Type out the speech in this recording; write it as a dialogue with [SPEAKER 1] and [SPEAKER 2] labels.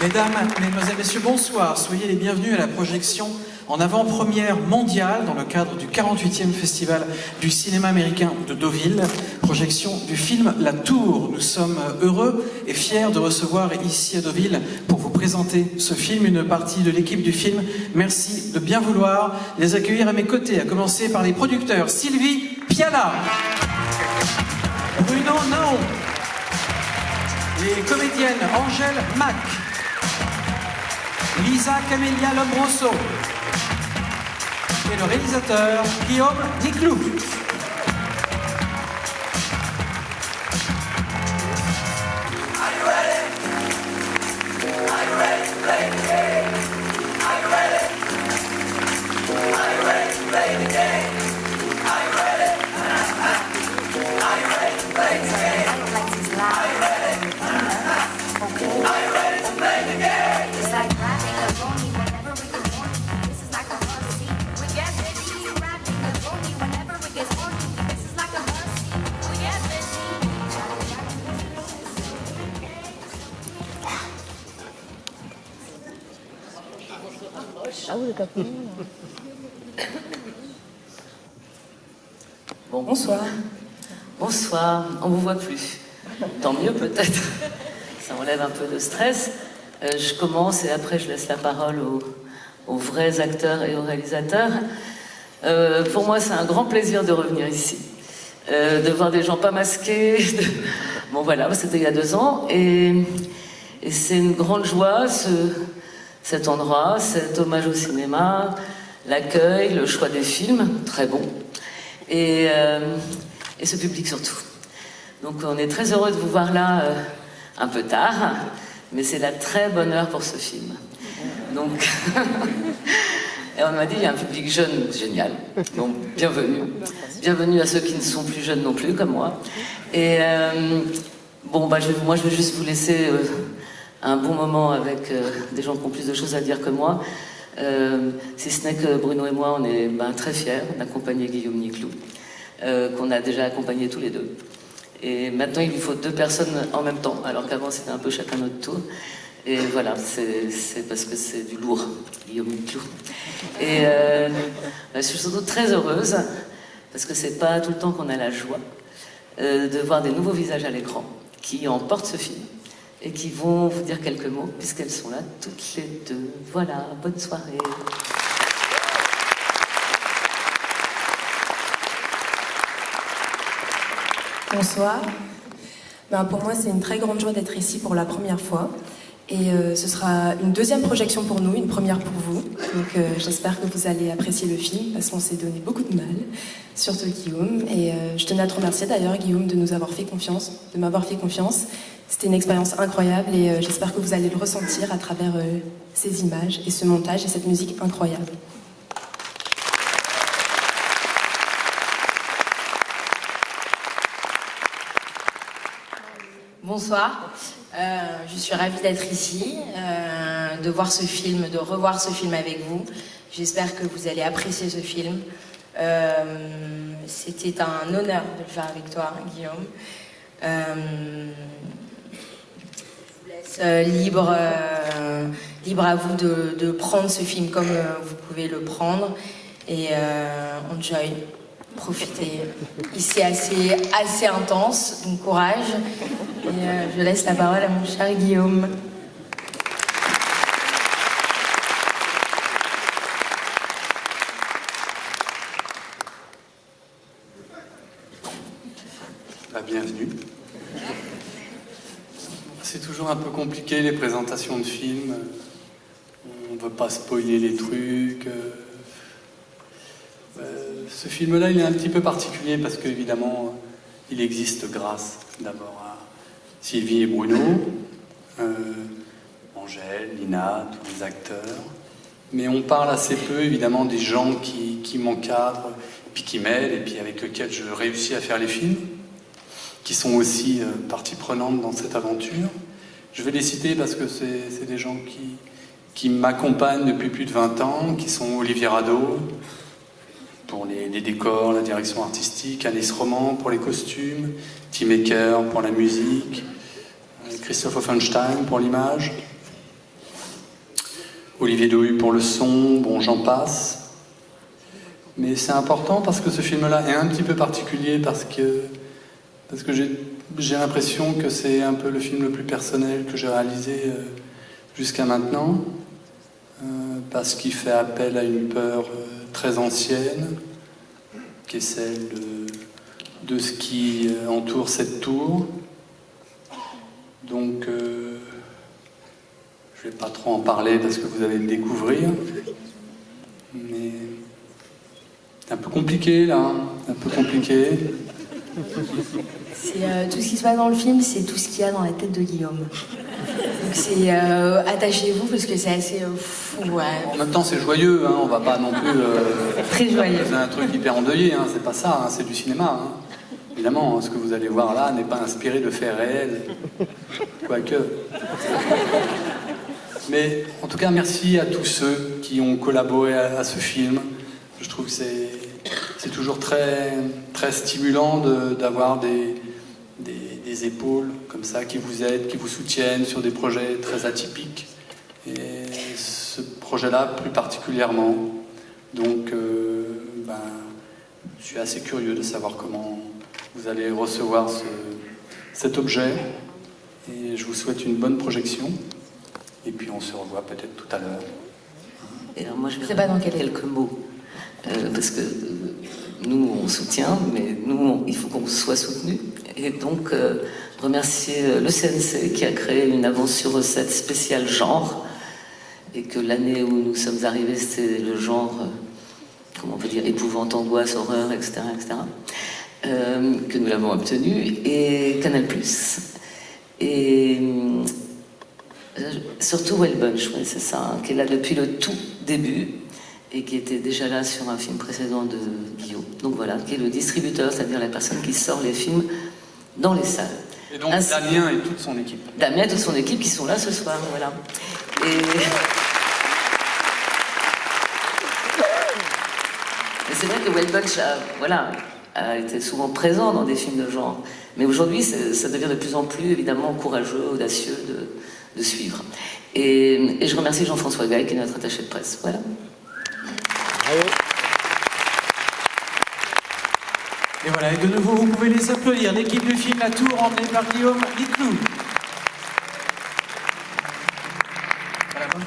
[SPEAKER 1] Mesdames, Mesdemoiselles, Messieurs, bonsoir. Soyez les bienvenus à la projection en avant-première mondiale dans le cadre du 48e Festival du cinéma américain de Deauville. Projection du film La Tour. Nous sommes heureux et fiers de recevoir ici à Deauville pour vous présenter ce film, une partie de l'équipe du film. Merci de bien vouloir les accueillir à mes côtés, à commencer par les producteurs Sylvie Piala, Bruno Naon, les comédiennes Angèle Mac, Lisa Camélia Lombroso et le réalisateur Guillaume Diclou.
[SPEAKER 2] Bon, bonsoir. Bonsoir, on vous voit plus. Tant mieux peut-être. Ça enlève un peu de stress. Je commence et après je laisse la parole aux vrais acteurs et aux réalisateurs. Pour moi, c'est un grand plaisir de revenir ici. De voir des gens pas masqués. Bon voilà, c'était il y a 2 ans. Et c'est une grande joie, cet endroit, cet hommage au cinéma, l'accueil, le choix des films, très bon. Et ce public surtout. Donc on est très heureux de vous voir là un peu tard, mais c'est la très bonne heure pour ce film. Donc, et on m'a dit il y a un public jeune, génial. Donc bienvenue. Bienvenue à ceux qui ne sont plus jeunes non plus, comme moi. Et bon, bah, moi je vais juste vous laisser un bon moment avec des gens qui ont plus de choses à dire que moi. Si ce n'est que Bruno et moi, on est très fiers d'accompagner Guillaume Diclou, qu'on a déjà accompagné tous les deux. Et maintenant, il lui faut 2 personnes en même temps, alors qu'avant, c'était un peu chacun notre tour. Et voilà, c'est parce que c'est du lourd, Guillaume Diclou. Et je suis surtout très heureuse, parce que c'est pas tout le temps qu'on a la joie de voir des nouveaux visages à l'écran qui emportent ce film et qui vont vous dire quelques mots, puisqu'elles sont là toutes les 2. Voilà, bonne soirée.
[SPEAKER 3] Bonsoir. Pour moi, c'est une très grande joie d'être ici pour la première fois. Et ce sera une 2e projection pour nous, une première pour vous. Donc j'espère que vous allez apprécier le film, parce qu'on s'est donné beaucoup de mal, surtout Guillaume. Et je tenais à te remercier d'ailleurs, Guillaume, de nous avoir fait confiance, de m'avoir fait confiance. C'était une expérience incroyable et j'espère que vous allez le ressentir à travers ces images et ce montage et cette musique incroyable.
[SPEAKER 4] Bonsoir, je suis ravie d'être ici, de voir ce film, de revoir ce film avec vous. J'espère que vous allez apprécier ce film. C'était un honneur de le faire avec toi, Guillaume. Je vous laisse libre à vous de prendre ce film comme vous pouvez le prendre. Et enjoy. Profitez. Ici, assez intense, donc courage. Et je laisse la parole à mon cher Guillaume.
[SPEAKER 5] Bienvenue. C'est toujours un peu compliqué les présentations de films. On ne veut pas spoiler les trucs. Ce film-là, il est un petit peu particulier parce qu'évidemment, il existe grâce d'abord à Sylvie et Bruno, Angèle, Lina, tous les acteurs. Mais on parle assez peu, évidemment, des gens qui m'encadrent, puis qui m'aident, et puis avec lesquels je réussis à faire les films, qui sont aussi partie prenante dans cette aventure. Je vais les citer parce que c'est des gens qui m'accompagnent depuis plus de 20 ans, qui sont Olivier Rado, pour les décors, la direction artistique, Alice Roman pour les costumes, Tim Ecker pour la musique, Christophe Offenstein pour l'image, Olivier Dahu pour le son, bon j'en passe. Mais c'est important parce que ce film-là est un petit peu particulier parce que j'ai l'impression que c'est un peu le film le plus personnel que j'ai réalisé jusqu'à maintenant. Parce qu'il fait appel à une peur très ancienne, qui est celle de ce qui entoure cette tour. Donc, je ne vais pas trop en parler parce que vous allez le découvrir. Mais c'est un peu compliqué là, un peu compliqué.
[SPEAKER 4] C'est tout ce qui se passe dans le film, c'est tout ce qu'il y a dans la tête de Guillaume. Donc c'est attachez-vous parce que c'est assez fou. Ouais.
[SPEAKER 5] En même temps, c'est joyeux, hein, on va pas non plus.
[SPEAKER 4] Très joyeux.
[SPEAKER 5] C'est un truc hyper endeuillé, hein, c'est pas ça, hein, c'est du cinéma. Hein. Évidemment, ce que vous allez voir là n'est pas inspiré de faits réels, quoique. Mais en tout cas, merci à tous ceux qui ont collaboré à ce film. Je trouve que c'est toujours très, très stimulant d'avoir des épaules comme ça qui vous aident, qui vous soutiennent sur des projets très atypiques. Et ce projet-là plus particulièrement. Donc, je suis assez curieux de savoir comment vous allez recevoir cet objet. Et je vous souhaite une bonne projection. Et puis on se revoit peut-être tout à l'heure.
[SPEAKER 2] Et alors moi je vais
[SPEAKER 4] C'est pas dans quel
[SPEAKER 2] quelques mots. Parce que nous on soutient, mais nous il faut qu'on soit soutenu. Et donc remercier le CNC qui a créé une avance sur recette spéciale genre. Et que l'année où nous sommes arrivés, c'était le genre, comment on peut dire, épouvante, angoisse, horreur, etc. Que nous l'avons obtenu. Et Canal+. Et surtout Wellbunch, ouais, c'est ça, hein, qui est là depuis le tout début et qui était déjà là sur un film précédent de Guillaume. Donc voilà, qui est le distributeur, c'est-à-dire la personne qui sort les films dans les salles.
[SPEAKER 5] Et donc Damien et toute son équipe.
[SPEAKER 2] Damien et toute son équipe qui sont là ce soir, voilà. Et c'est vrai que Wellbunch a été souvent présent dans des films de genre. Mais aujourd'hui, ça devient de plus en plus, évidemment, courageux, audacieux de suivre. Et je remercie Jean-François Gaille, qui est notre attaché de presse. Voilà.
[SPEAKER 1] Et voilà, et de nouveau, vous pouvez les applaudir. L'équipe du film La Tour, emmenée par Guillaume Liclou.